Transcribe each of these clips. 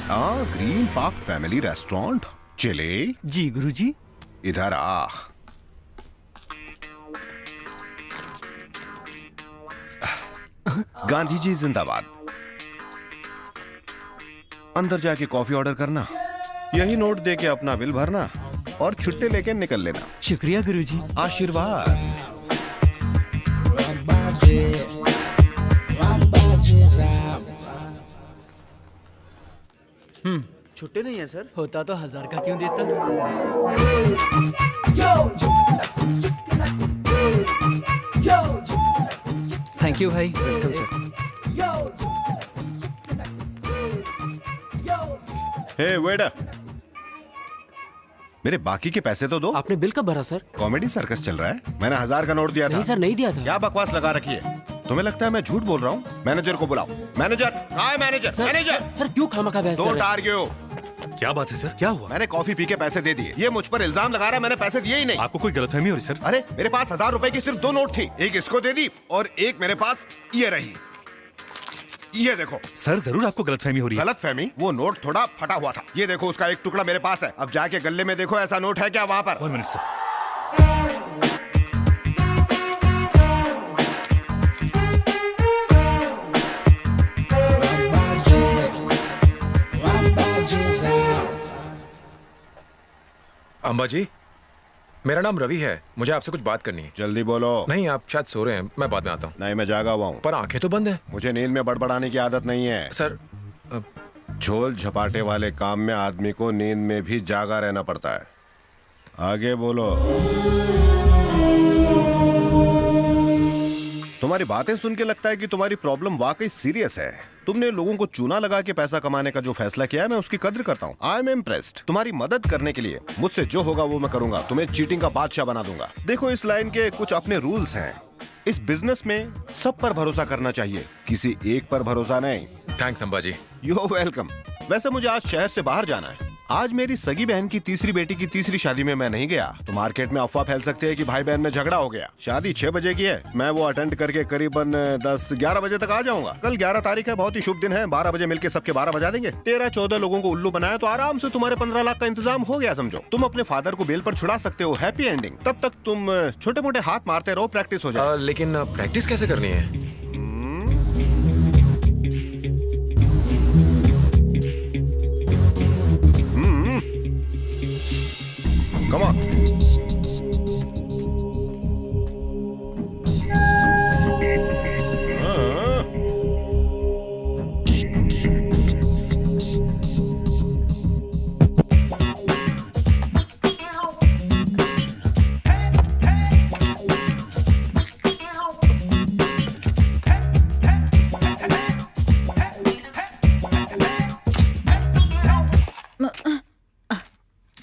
Green park family restaurant. चले जी गुरुजी। इधर आ। गांधी जी जिंदाबाद। अंदर जाके कॉफी ऑर्डर करना, यही नोट दे के अपना बिल भरना और छुट्टे लेके निकल लेना। शुक्रिया गुरुजी। आशीर्वाद। छुट्टे नहीं है सर। होता तो 1000 का क्यों देता। थैंक यू भाई। Welcome sir. हे वेटर, मेरे बाकी के पैसे तो दो। आपने बिल कब भरा सर? कॉमेडी सर्कस चल रहा है, मैंने 1000 का नोट दिया था। नहीं सर, नहीं दिया था। क्या बकवास लगा रखी है? तुम्हें लगता है मैं झूठ बोल रहा हूँ? मैनेजर को बुलाओ। मैनेजर, हाय मैनेजर। सर, मैनेजर सर क्यों खामखा बहस कर डोंट रहे हैं? आर्ग्यू। क्या बात है सर, क्या हुआ? मैंने कॉफी पी के पैसे दे दिए, ये मुझ पर इल्जाम लगा रहा है मैंने पैसे दिए ही नहीं। आपको कोई गलतफहमी हो रही सर? अरे मेरे पास 1000 रुपए की सिर्फ 2 नोट थी, एक इसको दे दी और एक मेरे पास ये रही। ये देखो। सर जरूर आपको गलतफहमी हो रही है। गलतफहमी? वो नोट थोड़ा फटा हुआ था। ये देखो, उसका एक टुकड़ा मेरे पास है। अब जाके गले में देखो ऐसा नोट है क्या वहाँ पर। 1 मिनट सर। अंबा जी, मेरा नाम रवि है, मुझे आपसे कुछ बात करनी है। जल्दी बोलो। नहीं, आप शायद सो रहे हैं, मैं बाद में आता हूँ। नहीं, मैं जागा हुआ हूँ। पर आंखें तो बंद है। मुझे नींद में बड़बड़ाने की आदत नहीं है सर। झोल झपाटे वाले काम में आदमी को नींद में भी जागा रहना पड़ता है। आगे बोलो। तुम्हारी बातें सुन के लगता है कि तुम्हारी प्रॉब्लम वाकई सीरियस है। तुमने लोगों को चूना लगा के पैसा कमाने का जो फैसला किया है, मैं उसकी कद्र करता हूँ। I am impressed. तुम्हारी मदद करने के लिए मुझसे जो होगा वो मैं करूंगा। तुम्हें चीटिंग का बादशाह बना दूंगा। देखो, इस लाइन के कुछ अपने रूल्स हैं। इस बिजनेस में सब पर भरोसा करना चाहिए, किसी एक पर भरोसा नहीं। Thanks Amba ji. You welcome. वैसे मुझे आज शहर से बाहर जाना है। आज मेरी सगी बहन की तीसरी बेटी की तीसरी शादी में मैं नहीं गया तो मार्केट में अफवाह फैल सकते हैं कि भाई बहन में झगड़ा हो गया। शादी 6 बजे की है, मैं वो अटेंड करके करीबन 10-11 बजे तक आ जाऊंगा। कल 11 तारीख है, बहुत ही शुभ दिन है। 12 बजे मिलके सबके 12 बजा देंगे। 13-14 लोगों को उल्लू बनाया तो आराम से तुम्हारे 15 लाख का इंतजाम हो गया समझो। तुम अपने फादर को बेल पर छुड़ा सकते हो। Happy ending. तब तक तुम छोटे मोटे हाथ मारते रहो, प्रैक्टिस हो जाए। लेकिन प्रैक्टिस कैसे करनी है? Come on.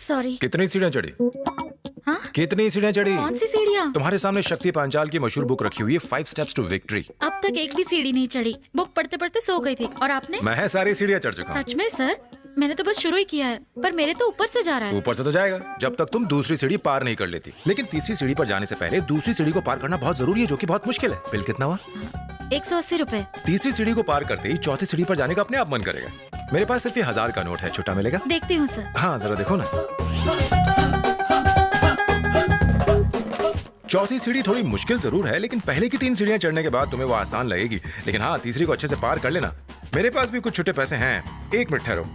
सॉरी। कितनी सीढ़ियाँ चढ़ी? हाँ? कितनी सीढ़ियाँ चढ़ी? कौन सी सीढ़ियाँ? तुम्हारे सामने शक्ति पांचाल की मशहूर बुक रखी हुई है, 5 स्टेप्स टू विक्ट्री। अब तक एक भी सीढ़ी नहीं चढ़ी। बुक पढ़ते पढ़ते सो गई थी। और आपने? मैं सारी सीढ़ियाँ चढ़ चुका हूँ। सच में सर? मैंने तो बस शुरू ही किया है, पर मेरे तो ऊपर से जा रहा है। ऊपर से तो जाएगा जब तक तुम दूसरी सीढ़ी पार नहीं कर लेती। लेकिन तीसरी सीढ़ी पर जाने से पहले दूसरी सीढ़ी को पार करना बहुत जरूरी है, जो कि बहुत मुश्किल है। बिल कितना हुआ? 180 रुपए। तीसरी सीढ़ी को पार करते ही चौथी सीढ़ी पर जाने का अपने आप मन करेगा। मेरे पास सिर्फ 1000 का नोट है, छुट्टा मिलेगा? देखती हूँ सर। हाँ जरा देखो ना। चौथी सीढ़ी थोड़ी मुश्किल जरूर है, लेकिन पहले की 3 सीढ़ियां चढ़ने के बाद तुम्हें वो आसान लगेगी। लेकिन हाँ, तीसरी को अच्छे से पार कर लेना। मेरे पास भी कुछ छुट्टे पैसे हैं। 1 मिनट ठहरो,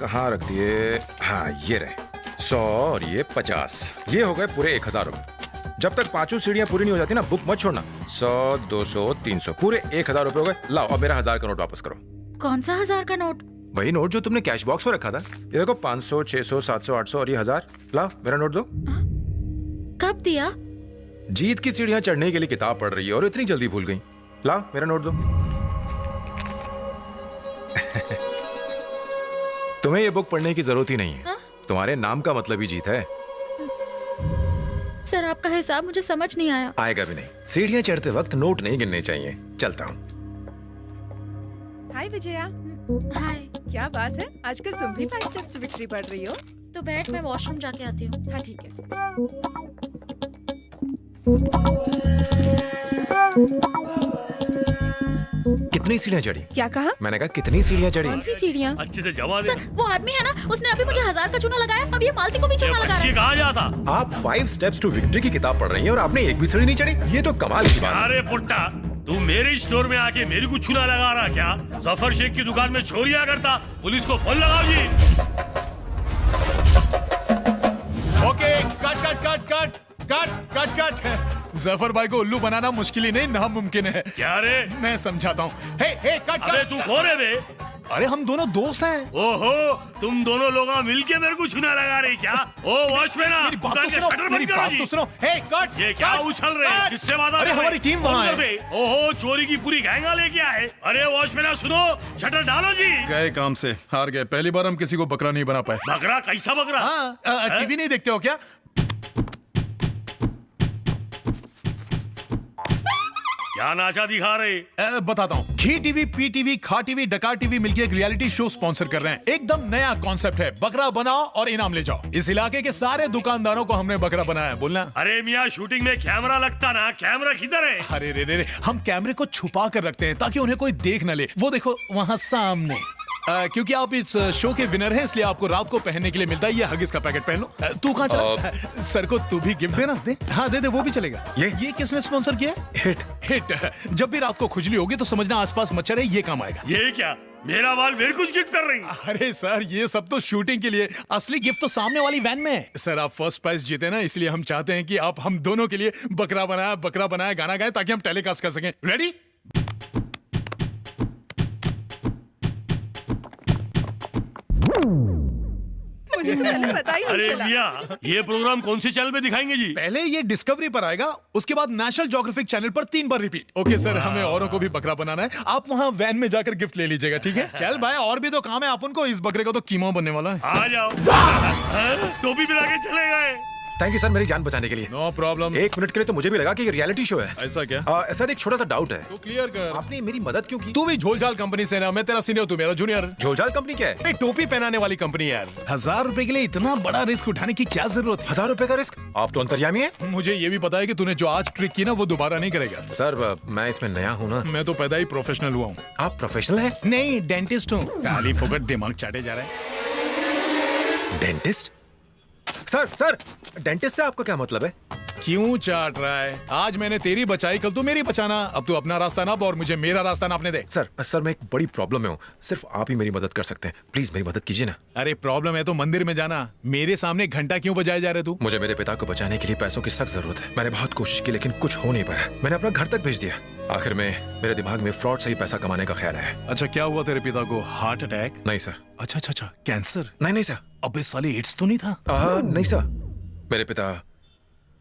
कहाँ रख दिए? हाँ ये रहे 100 और ये 50। ये हो गए पूरे 1000 रुपए। जब तक 5 सीढ़ियां पूरी नहीं हो जाती ना, बुक मत छोड़ना। 100, 200, 300 पूरे 1000 रुपए हो गए। लाओ अब मेरा 1000 का नोट वापस करो। कौन सा 1000 का नोट? वही नोट जो तुमने कैश बॉक्स में रखा था। ये देखो 500, 600, 700, 800 और ये 1000। लाओ मेरा नोट दो। कब दिया? जीत की सीढ़ियां चढ़ने के लिए किताब पढ़ रही है और इतनी जल्दी भूल गई। लाओ मेरा नोट दो। तुम्हें ये बुक पढ़ने की जरूरत ही नहीं है। तुम्हारे नाम का मतलब ही जीत है। सर आपका हिसाब मुझे समझ नहीं आया। आएगा भी नहीं। सीढ़ियां चढ़ते वक्त नोट नहीं गिनने चाहिए। चलता हूँ। हाय विजया। हाय। क्या बात है, आजकल तुम भी 5 स्टेप्स टू विक्ट्री पढ़ रही हो? तो बैठ, मैं वॉशरूम जाके आती हूँ। हाँ ठीक है। कितनी सीढ़ियाँ चढ़ी? क्या कहा? मैंने कहा कितनी सीढ़ियाँ चढ़ी? कौन सी सीढ़ियाँ? अच्छे से जवाब दे। सर वो आदमी है ना, उसने अभी मुझे 1000 का चूना लगाया, अब ये मालती को भी चूना लगा रहा बच्ची है। कहाँ जाता? आप 5 स्टेप्स टू विक्ट्री की किताब पढ़ रही हैं और आपने एक भी सीढ़ी नहीं चढ़ी? ये तो कमाल की बात है। अरे पुट्टा, तू मेरे स्टोर में आके मेरी को चूना लगा रहा क्या? जफर शेख की दुकान में चोरियां करता, पुलिस को फोन लगाओ जी। Okay, cut cut cut cut cut cut cut. Zafar भाई को उल्लू बनाना मुश्किल ही नहीं, नामुमकिन है। क्या रे? मैं समझाता हूँ। हे हे कट अबे कट। तू कौन है बे? अरे हम दोनों दोस्त हैं। ओहो, तुम दोनों लोग मिलके मेरे को चूना लगा रही क्या? ओ वॉचमैन, मेरी बात दुकान तो के सुनो, शटर मेरी बंद करो बात जी। तो सुनो। हे कट। ये क्या कट, उछल रहे हैं? कट। किससे वादा अरे कर रहे हमारी हैं? टीम फोन वहाँ कर है। बे। ओहो, चोरी की पूरी गैंगा लेके आए। अरे वॉचमैन सुनो, शटर डालो जी। गए काम से, हार गए। पहली बार हम किसी को बकरा नहीं बना पाए। बकरा? कैसा बकरा? हाँ, टीवी नहीं देखते हो क्या? क्या नाचा दिखा रहे? बताता हूँ। घी टीवी, पी टीवी, खा टीवी, डकार टीवी मिलकर एक रियलिटी शो स्पॉन्सर कर रहे हैं। एकदम नया कॉन्सेप्ट है, बकरा बनाओ और इनाम ले जाओ। इस इलाके के सारे दुकानदारों को हमने बकरा बनाया है। बोलना। अरे मियाँ, शूटिंग में कैमरा लगता ना, कैमरा किधर है? अरे रे रे रे, हम कैमरे को छुपा कर रखते हैं ताकि उन्हें कोई देख न ले। वो देखो वहाँ सामने। क्योंकि आप इस शो के विनर हैं, इसलिए आपको रात को पहनने के लिए मिलता है ये हगिस का पैकेट। पहन लो। तू कहाँ चला? सर को तू भी गिफ्ट देना। दे। हाँ दे दे, वो भी चलेगा। ये किसने स्पॉन्सर किया? Hit hit. जब भी रात को खुजली होगी तो समझना आसपास मच्छर है, ये काम आएगा। ये क्या? मेरा बाल मेरे कुछ गिफ्ट कर रही? अरे सर, ये सब तो शूटिंग के लिए, असली गिफ्ट तो सामने वाली वैन में है। सर आप फर्स्ट प्राइज जीते ना, इसलिए हम चाहते हैं कि आप हम दोनों के लिए बकरा बनाया गाना गाए ताकि हम टेलीकास्ट कर सकें। रेडी? मुझे पहले पता ही नहीं अरे चला। मियाँ, ये प्रोग्राम कौन सी चैनल पे दिखाएंगे जी? पहले ये डिस्कवरी पर आएगा, उसके बाद नेशनल ज्योग्राफिक चैनल पर 3 बार रिपीट। ओके सर, हमें औरों को भी बकरा बनाना है। आप वहाँ वैन में जाकर गिफ्ट ले लीजिएगा, ठीक है? चल भाई, और भी तो काम है अपन को। इस बकरे का तो कीमा बनने वाला है। आ जाओ। हाँ? टोपी पिला के चले गए। थैंक यू सर, मेरी जान बचाने के लिए। No problem. 1 मिनट के लिए तो मुझे भी लगा कि ये रियलिटी शो है। ऐसा क्या? सर एक छोटा सा डाउट है। तो क्लियर कर। आपने मेरी मदद क्यों की? तू भी झोलझाल कंपनी से ना, मैं तेरा सीनियर, तू मेरा जूनियर। झोलझाल कंपनी क्या है? अरे टोपी पहनाने वाली कंपनी यार। 1000 रुपए के लिए इतना बड़ा रिस्क उठाने की क्या जरूरत है? 1000 रुपए का रिस्क? आप तो अंतर्यामी है। मुझे ये भी पता है कि तूने जो आज ट्रिक की ना, वो दोबारा नहीं करेगा। सर मैं इसमें नया हूँ ना। मैं तो पैदा ही प्रोफेशनल हुआ हूँ। आप प्रोफेशनल हैं? नहीं, डेंटिस्ट हूँ। काली फोकट दिमाग चाटे जा रहा है। डेंटिस्ट? सर डेंटिस्ट से आपका क्या मतलब है? क्यों चाट रहा है? आज मैंने तेरी बचाई, कल तू मेरी बचाना। अब तू अपना रास्ता नाप और मुझे मेरा रास्ता नापने दे। सर मैं एक बड़ी प्रॉब्लम में हूँ, सिर्फ आप ही मेरी मदद कर सकते हैं। प्लीज मेरी मदद कीजिए ना। अरे प्रॉब्लम है तो मंदिर में जाना, मेरे सामने घंटा क्यों बजाए जा रहे तू? मुझे मेरे पिता को बचाने के लिए पैसों की सख्त जरूरत है। मैंने बहुत कोशिश की लेकिन कुछ हो नहीं पाया। मैंने अपना घर तक भेज दिया। आखिर में मेरे दिमाग में फ्रॉड से ही पैसा कमाने का ख्याल है। अच्छा, क्या हुआ तेरे पिता को? Heart attack? नहीं सर। अच्छा, कैंसर? नहीं सर। अबे साले, एड्स तो नहीं था? नहीं सर, मेरे पिता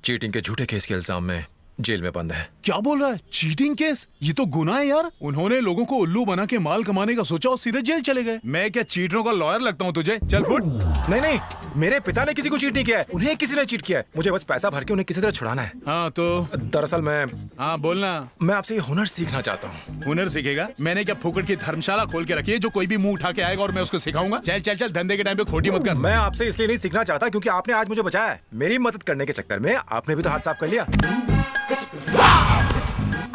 चीटिंग के झूठे केस के इल्जाम में जेल में बंद है। क्या बोल रहा है? Cheating case? ये तो गुनाह है यार। उन्होंने लोगों को उल्लू बना के माल कमाने का सोचा और सीधे जेल चले गए। मैं क्या चीटरों का लॉयर लगता हूँ तुझे? चल फुट। नहीं, मेरे पिता ने किसी को चीट नहीं किया है, उन्हें किसी ने चीट किया है। मुझे बस पैसा भर के उन्हें किसी तरह छुड़ाना है। हाँ तो? दरअसल हाँ बोलना। मैं आपसे ये हुनर सीखना चाहता हूँ। हुनर सीखेगा? मैंने क्या फुकट की धर्मशाला खोल के रखी है जो कोई भी मुंह उठा के आएगा और मैं उसको सिखाऊंगा? चल, धंधे के टाइम पे खोटी मत कर। मैं आपसे इसलिए नहीं सीखना चाहता क्योंकि आपने आज मुझे बचाया है। मेरी मदद करने के चक्कर में आपने भी तो हाथ साफ कर लिया।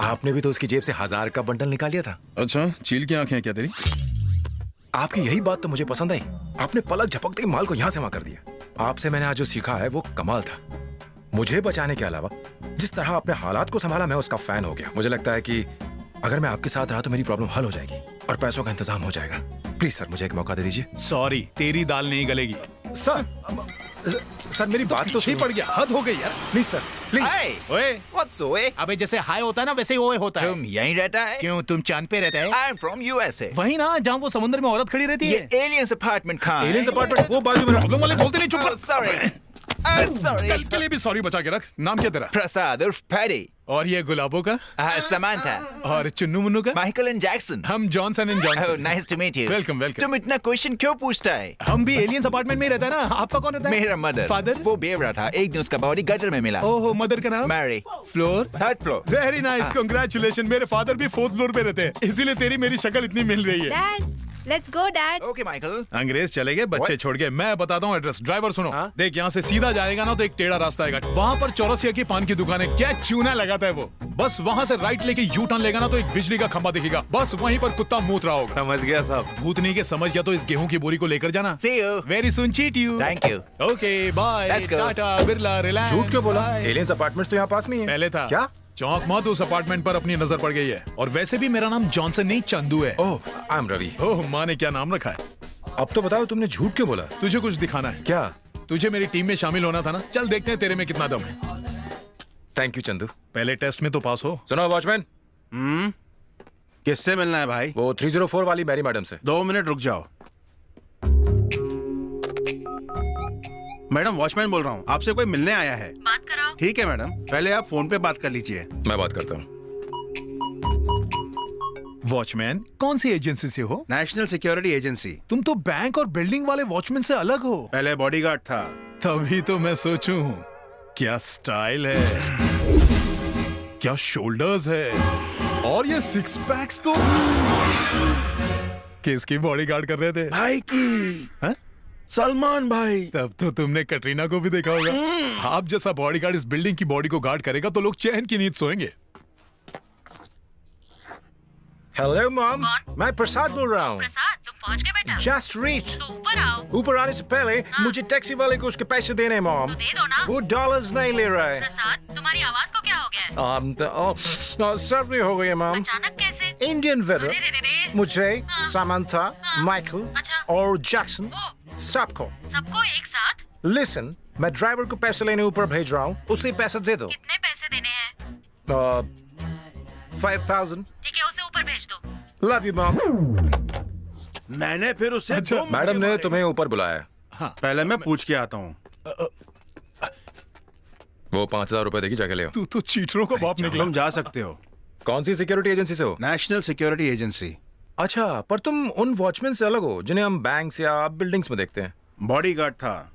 आपने भी तो उसकी जेब से 1000 का बंडल निकाल लिया था। अच्छा, चील की आंखें क्या तेरी? आपकी यही बात तो मुझे पसंद आई। आपने पलक झपकते ही माल को यहाँ से वहां कर दिया। आपसे मैंने आज जो सीखा है वो कमाल था। मुझे बचाने के अलावा जिस तरह आपने हालात को संभाला, मैं उसका फैन हो गया। मुझे लगता है कि अगर मैं आपके साथ रहा तो मेरी प्रॉब्लम हल हो जाएगी और पैसों का इंतजाम हो जाएगा। प्लीज सर, मुझे एक मौका दे दीजिए। सॉरी, तेरी दाल नहीं गलेगी। सर मेरी बात तो पीछे पड़ गया, हद हो गई यार। Please sir, please. ओए, What's ओए? अबे जैसे हाय होता है ना, वैसे ही ओए होता है। तुम यहीं रहता है? क्यों, तुम चांद पे रहता है? I'm from USA. वही ना, जहाँ वो समुद्र में औरत खड़ी रहती ये है। aliens apartment कहाँ है? एलियंस अपार्टमेंट वो बाजू में। प्रॉब्लम वाले बोलते नहीं, चुप Oh, कर। sorry. Sorry. कल के लिए भी सॉरी बचा के रख। नाम क्या तेरा? प्रसाद उर्फ पैडी। और ये गुलाबों का? Samantha. और चुन्नू मुन्नू का? Michael and Jackson. हम Johnson and Oh, Johnson. nice to meet you. Welcome welcome. तुम इतना क्वेश्चन क्यों पूछता है? हम भी एलियंस अपार्टमेंट में ही रहता है ना। आपका कौन रहता है? मेरा मदर। फादर? वो बेवड़ा था, एक दिन उसका बॉडी गटर में मिला। ओहो, मदर का नाम? Mary. Floor? 3rd floor. Very nice, congratulation. मेरे फादर भी 4th फ्लोर पे रहते हैं, इसीलिए तेरी मेरी शक्ल इतनी मिल रही है। Dad let's go dad. Okay Michael. अंग्रेज चले गए, बच्चे छोड़ गए। मैं बताता हूँ एड्रेस। ड्राइवर सुनो, देख यहाँ से सीधा जाएगा ना तो एक टेढ़ा रास्ता आएगा, वहाँ पर चौरसिया की पान की दुकान है। क्या चूना लगाता है वो। बस वहाँ से राइट लेके यू टर्न लेगा ना तो एक बिजली का खंबा दिखेगा, बस वहीं पर कुत्ता मूत रहा होगा। समझ गया साहब। भूतनी के समझ गया तो इस गेहूं की बोरी को लेकर जाना। See you. Very soon cheat you. Thank you. Okay bye. Let's go. Tata Birla Reliance. झूठ क्यों बोला? Bye. एलियंस अपार्टमेंट्स तो यहाँ पास में ही है। पहले था। क्या? चौंक मत, उस अपार्टमेंट पर अपनी नजर पड़ गई है। और वैसे भी मेरा नाम जॉनसन नहीं चंदू है। ओह, आई एम रवि। ओह, माँ ने क्या नाम रखा है? अब तो बताओ तुमने झूठ क्यों बोला? तुझे कुछ दिखाना है क्या? तुझे मेरी टीम में शामिल होना था ना, चल देखते हैं तेरे में कितना दम है। Thank you Chandu. पहले टेस्ट में तो पास हो। सुनो वॉचमैन, किससे मिलना है भाई? वो 304 वाली मैरी मैडम से। 2 मिनट रुक जाओ। मैडम, वॉचमैन बोल रहा हूँ, आपसे कोई मिलने आया है। बात कराओ। ठीक है मैडम, पहले आप फोन पे बात कर लीजिए। मैं बात करता हूँ। वॉचमैन, कौन सी एजेंसी से हो? National security agency. तुम तो बैंक और बिल्डिंग वाले वॉचमैन से अलग हो। पहले बॉडीगार्ड था। तभी तो मैं सोचूं, क्या स्टाइल है, क्या शोल्डर्स है, और ये 6 पैक्स तो किसकी बॉडीगार्ड कर रहे थे? भाई की। हाँ? सलमान भाई। तब तो तुमने कटरीना को भी देखा होगा। आप जैसा बॉडीगार्ड इस बिल्डिंग की बॉडी को गार्ड करेगा तो लोग चैन की नींद सोएंगे। हेलो मॉम, मैं प्रसाद बोल रहा हूँ। प्रसाद, तुम पहुंच गए बेटा? Just reach. तो ऊपर आओ। ऊपर आने से पहले मुझे टैक्सी वाले को उसके पैसे देने हैं मॉम। तो दे दो ना। वो डॉलर्स नहीं ले रहा है। प्रसाद, तुम्हारी आवाज को क्या हो गया है? सर्दी हो गई है मॉम। अचानक कैसे? Indian weather. अरे रे रे रे। मुझे, सामंथा, माइकल अच्छा। और जैक्सन, सबको। सबको एक साथ? लिसन, मैं ड्राइवर को पैसे लेने ऊपर भेज रहा हूँ, उसे पैसे दे दो। कितने पैसे देने हैं? 5000। ठीक है, उसे ऊपर भेज दो। Love you mom. मैंने फिर उससे अच्छा, 2 मैडम ने तुम्हें ऊपर बुलाया। पहले मैं पूछ के आता हूँ। वो 5000 रुपए देगी, जाके ले आओ। तू तो चीटरों का बाप निकला। तुम जा सकते हो। कौन सी सिक्योरिटी एजेंसी से हो? National security agency. अच्छा, पर तुम उन वॉचमैन से अलग हो जिन्हें हम बैंक्स या बिल्डिंग्स में देखते हैं। बॉडीगार्ड था।